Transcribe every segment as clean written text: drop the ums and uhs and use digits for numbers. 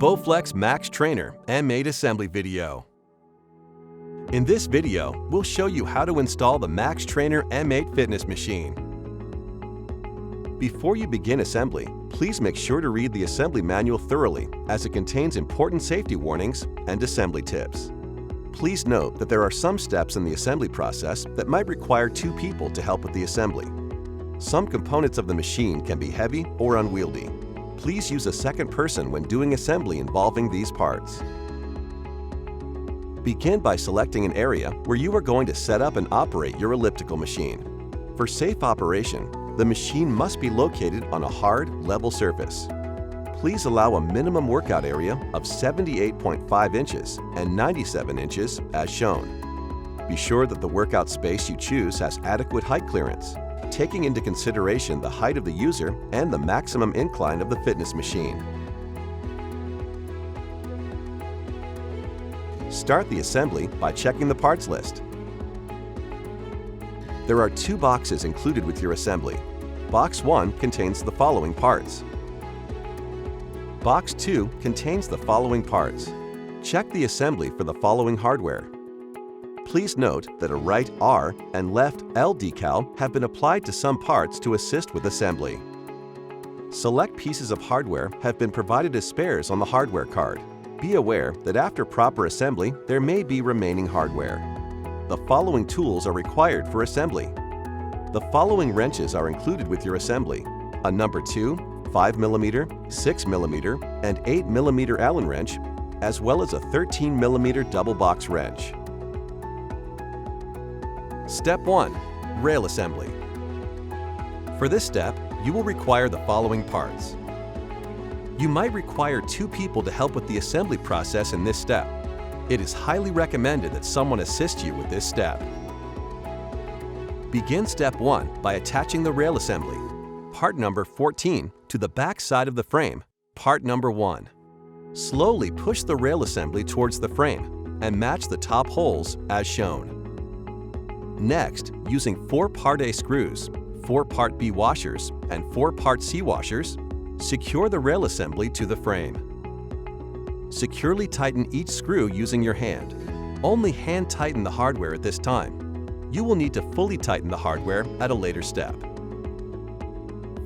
Bowflex Max Trainer M8 assembly video. In this video, we'll show you how to install the Max Trainer M8 fitness machine. Before you begin assembly, please make sure to read the assembly manual thoroughly, as it contains important safety warnings and assembly tips. Please note that there are some steps in the assembly process that might require two people to help with the assembly. Some components of the machine can be heavy or unwieldy. Please use a second person when doing assembly involving these parts. Begin by selecting an area where you are going to set up and operate your elliptical machine. For safe operation, the machine must be located on a hard, level surface. Please allow a minimum workout area of 78.5 inches and 97 inches as shown. Be sure that the workout space you choose has adequate height clearance, taking into consideration the height of the user and the maximum incline of the fitness machine. Start the assembly by checking the parts list. There are two boxes included with your assembly. Box 1 contains the following parts. Box 2 contains the following parts. Check the assembly for the following hardware. Please note that a right R and left L decal have been applied to some parts to assist with assembly. Select pieces of hardware have been provided as spares on the hardware card. Be aware that after proper assembly, there may be remaining hardware. The following tools are required for assembly. The following wrenches are included with your assembly: a number 2, 5mm, 6mm, and 8mm Allen wrench, as well as a 13mm double box wrench. Step 1. Rail assembly. For this step, you will require the following parts. You might require two people to help with the assembly process in this step. It is highly recommended that someone assist you with this step. Begin step 1 by attaching the rail assembly, part number 14, to the back side of the frame, part number 1. Slowly push the rail assembly towards the frame and match the top holes as shown. Next, using 4 Part A screws, 4 Part B washers, and 4 Part C washers, secure the rail assembly to the frame. Securely tighten each screw using your hand. Only hand tighten the hardware at this time. You will need to fully tighten the hardware at a later step.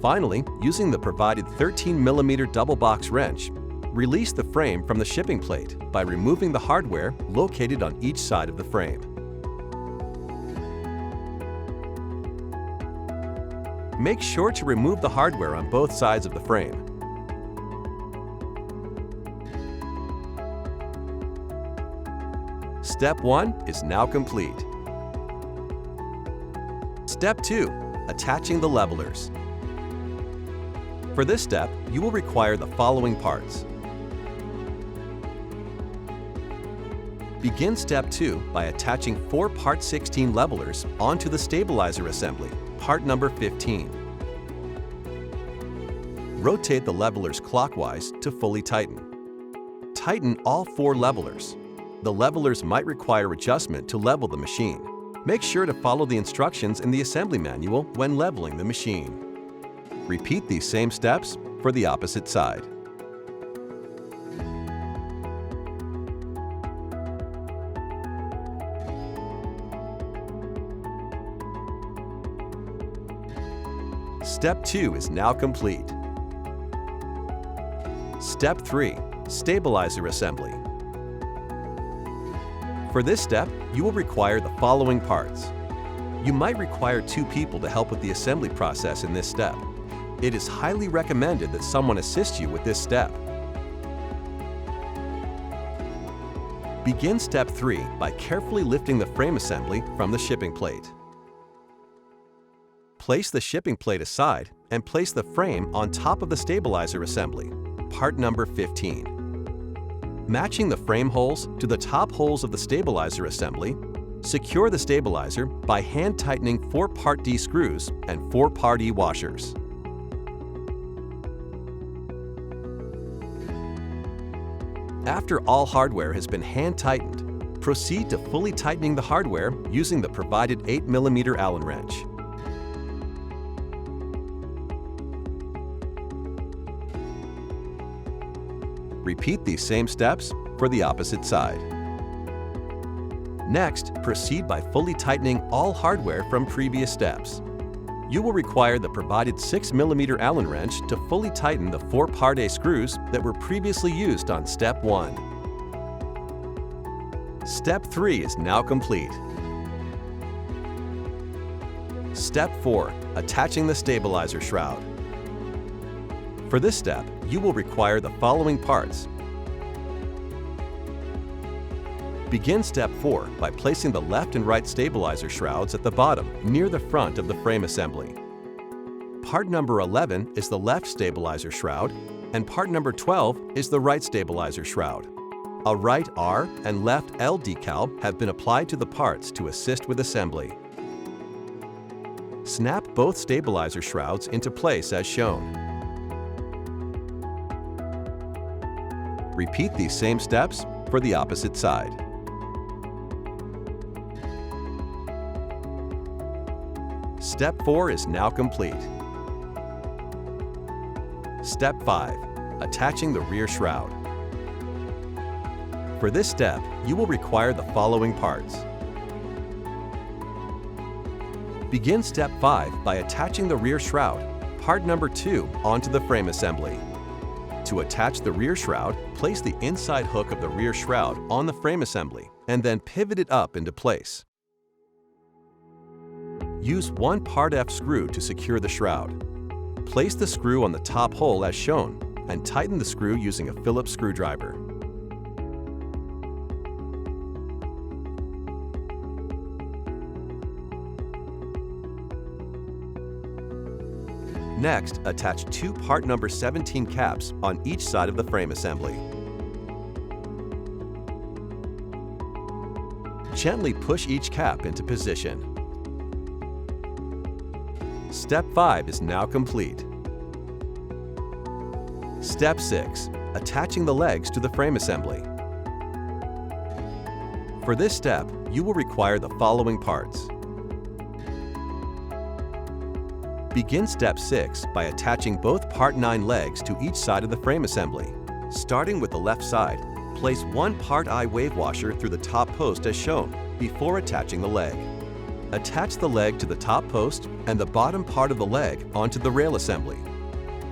Finally, using the provided 13mm double box wrench, release the frame from the shipping plate by removing the hardware located on each side of the frame. Make sure to remove the hardware on both sides of the frame. Step 1 is now complete. Step 2. Attaching the levelers. For this step, you will require the following parts. Begin step 2 by attaching 4 Part 16 levelers onto the stabilizer assembly, part number 15. Rotate the levelers clockwise to fully tighten. Tighten all 4 levelers. The levelers might require adjustment to level the machine. Make sure to follow the instructions in the assembly manual when leveling the machine. Repeat these same steps for the opposite side. Step 2 is now complete. Step 3. Stabilizer assembly. For this step, you will require the following parts. You might require two people to help with the assembly process in this step. It is highly recommended that someone assist you with this step. Begin step 3 by carefully lifting the frame assembly from the shipping plate. Place the shipping plate aside and place the frame on top of the stabilizer assembly, part number 15. Matching the frame holes to the top holes of the stabilizer assembly, secure the stabilizer by hand tightening 4 Part D screws and 4 Part E washers. After all hardware has been hand tightened, proceed to fully tightening the hardware using the provided 8mm Allen wrench. Repeat these same steps for the opposite side. Next, proceed by fully tightening all hardware from previous steps. You will require the provided 6mm Allen wrench to fully tighten the 4 Part A screws that were previously used on Step 1. Step 3 is now complete. Step 4. Attaching the stabilizer shroud. For this step, you will require the following parts. Begin Step 4 by placing the left and right stabilizer shrouds at the bottom near the front of the frame assembly. Part number 11 is the left stabilizer shroud, and part number 12 is the right stabilizer shroud. A right R and left L decal have been applied to the parts to assist with assembly. Snap both stabilizer shrouds into place as shown. Repeat these same steps for the opposite side. Step 4 is now complete. Step 5. Attaching the rear shroud. For this step, you will require the following parts. Begin Step 5 by attaching the rear shroud, part number 2, onto the frame assembly. To attach the rear shroud, place the inside hook of the rear shroud on the frame assembly and then pivot it up into place. Use 1 Part F screw to secure the shroud. Place the screw on the top hole as shown and tighten the screw using a Phillips screwdriver. Next, attach 2 part number 17 caps on each side of the frame assembly. Gently push each cap into position. Step 5 is now complete. Step 6. Attaching the legs to the frame assembly. For this step, you will require the following parts. Begin Step 6 by attaching both Part 9 legs to each side of the frame assembly. Starting with the left side, place 1 Part I wave washer through the top post as shown before attaching the leg. Attach the leg to the top post and the bottom part of the leg onto the rail assembly.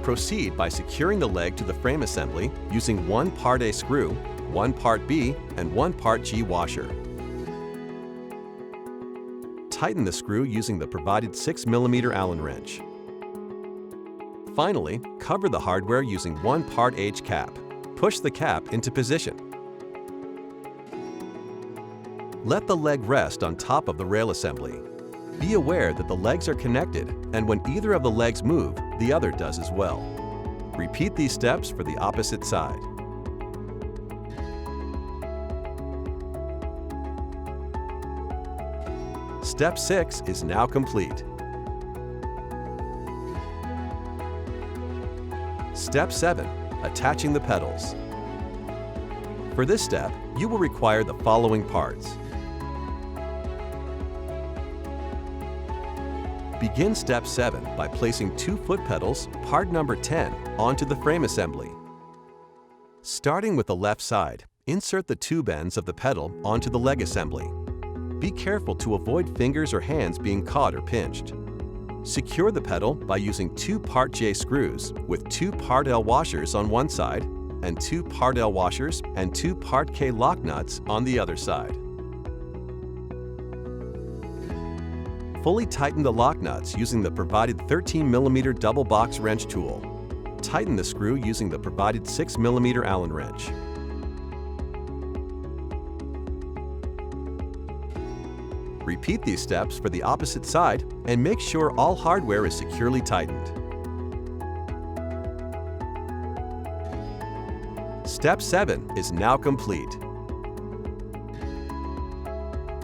Proceed by securing the leg to the frame assembly using 1 Part A screw, 1 Part B, and 1 Part G washer. Tighten the screw using the provided 6mm Allen wrench. Finally, cover the hardware using 1 Part H cap. Push the cap into position. Let the leg rest on top of the rail assembly. Be aware that the legs are connected, and when either of the legs move, the other does as well. Repeat these steps for the opposite side. Step 6 is now complete. Step 7. Attaching the pedals. For this step, you will require the following parts. Begin Step 7 by placing 2 foot pedals, part number 10, onto the frame assembly. Starting with the left side, insert the tube ends of the pedal onto the leg assembly. Be careful to avoid fingers or hands being caught or pinched. Secure the pedal by using 2 Part J screws with 2 Part L washers on one side and 2 Part L washers and 2 Part K lock nuts on the other side. Fully tighten the lock nuts using the provided 13mm double box wrench tool. Tighten the screw using the provided 6mm Allen wrench. Repeat these steps for the opposite side and make sure all hardware is securely tightened. Step 7 is now complete.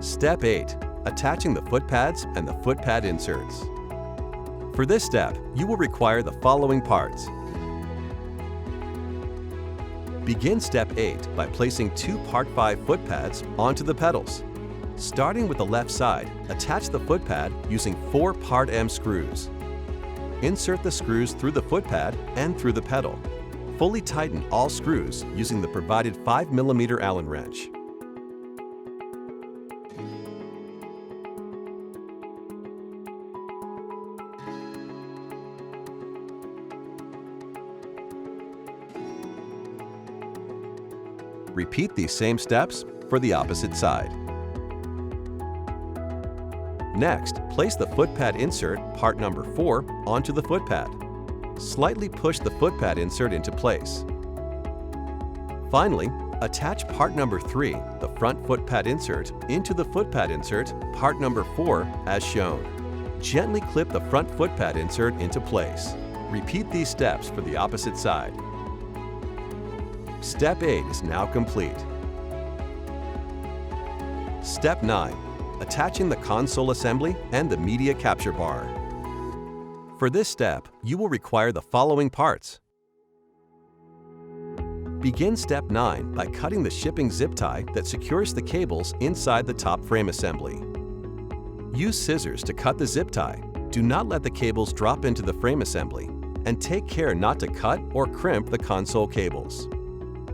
Step 8. Attaching the foot pads and the foot pad inserts. For this step, you will require the following parts. Begin Step 8 by placing 2 Part 5 foot pads onto the pedals. Starting with the left side, attach the foot pad using 4 Part M screws. Insert the screws through the foot pad and through the pedal. Fully tighten all screws using the provided 5mm Allen wrench. Repeat these same steps for the opposite side. Next, place the foot pad insert, part number 4, onto the foot pad. Slightly push the foot pad insert into place. Finally, attach part number 3, the front foot pad insert, into the foot pad insert, part number 4, as shown. Gently clip the front foot pad insert into place. Repeat these steps for the opposite side. Step 8 is now complete. Step 9. Attaching the console assembly and the media capture bar. For this step, you will require the following parts. Begin Step 9 by cutting the shipping zip tie that secures the cables inside the top frame assembly. Use scissors to cut the zip tie. Do not let the cables drop into the frame assembly, and take care not to cut or crimp the console cables.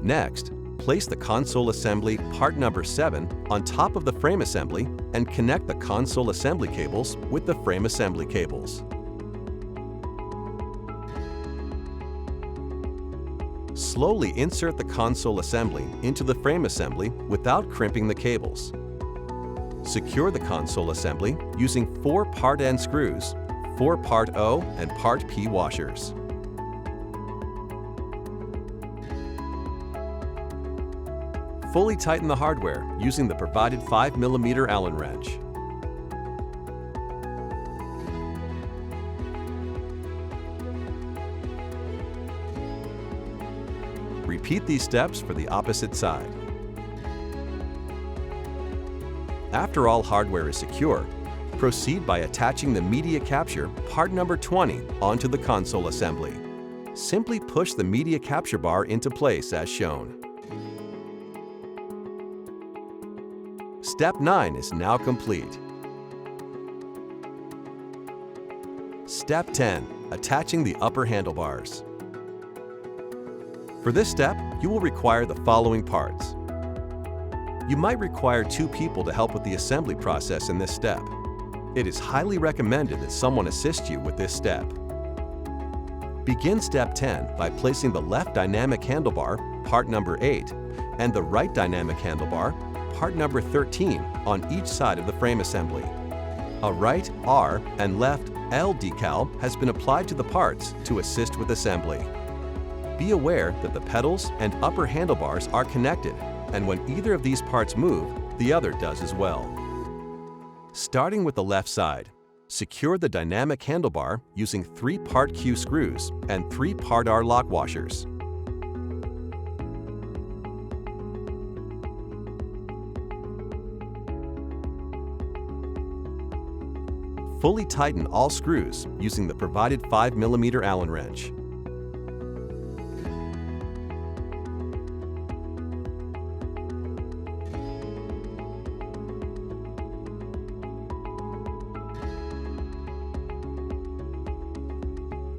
Next, place the console assembly, part number 7, on top of the frame assembly and connect the console assembly cables with the frame assembly cables. Slowly insert the console assembly into the frame assembly without crimping the cables. Secure the console assembly using 4 part N screws, 4 part O and part P washers. Fully tighten the hardware using the provided 5mm Allen wrench. Repeat these steps for the opposite side. After all hardware is secure, proceed by attaching the media capture, part number 20, onto the console assembly. Simply push the media capture bar into place as shown. Step 9 is now complete. Step 10. Attaching the upper handlebars. For this step, you will require the following parts. You might require 2 people to help with the assembly process in this step. It is highly recommended that someone assist you with this step. Begin Step 10 by placing the left dynamic handlebar, part number 8, and the right dynamic handlebar, part number 13, on each side of the frame assembly. A right R and left L decal has been applied to the parts to assist with assembly. Be aware that the pedals and upper handlebars are connected, and when either of these parts move, the other does as well. Starting with the left side, secure the dynamic handlebar using 3 part Q screws and 3 part R lock washers. Fully tighten all screws using the provided 5mm Allen wrench.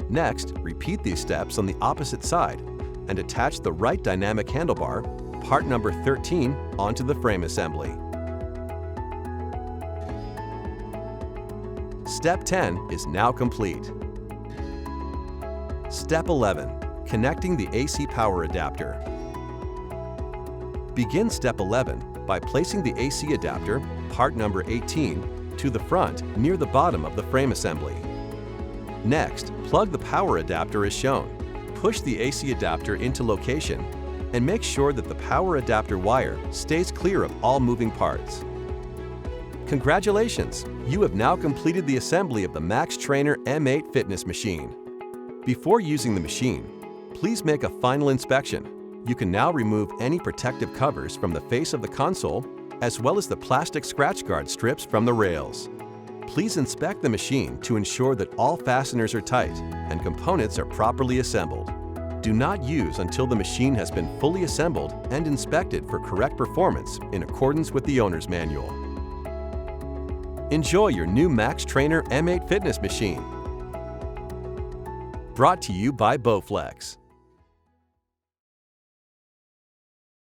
Next, repeat these steps on the opposite side and attach the right dynamic handlebar, part number 13, onto the frame assembly. Step 10 is now complete. Step 11. Connecting the AC power adapter. Begin Step 11 by placing the AC adapter, part number 18, to the front near the bottom of the frame assembly. Next, plug the power adapter as shown. Push the AC adapter into location and make sure that the power adapter wire stays clear of all moving parts. Congratulations! You have now completed the assembly of the Max Trainer M8 fitness machine. Before using the machine, please make a final inspection. You can now remove any protective covers from the face of the console, as well as the plastic scratch guard strips from the rails. Please inspect the machine to ensure that all fasteners are tight and components are properly assembled. Do not use until the machine has been fully assembled and inspected for correct performance in accordance with the owner's manual. Enjoy your new Max Trainer M8 fitness machine. Brought to you by Bowflex.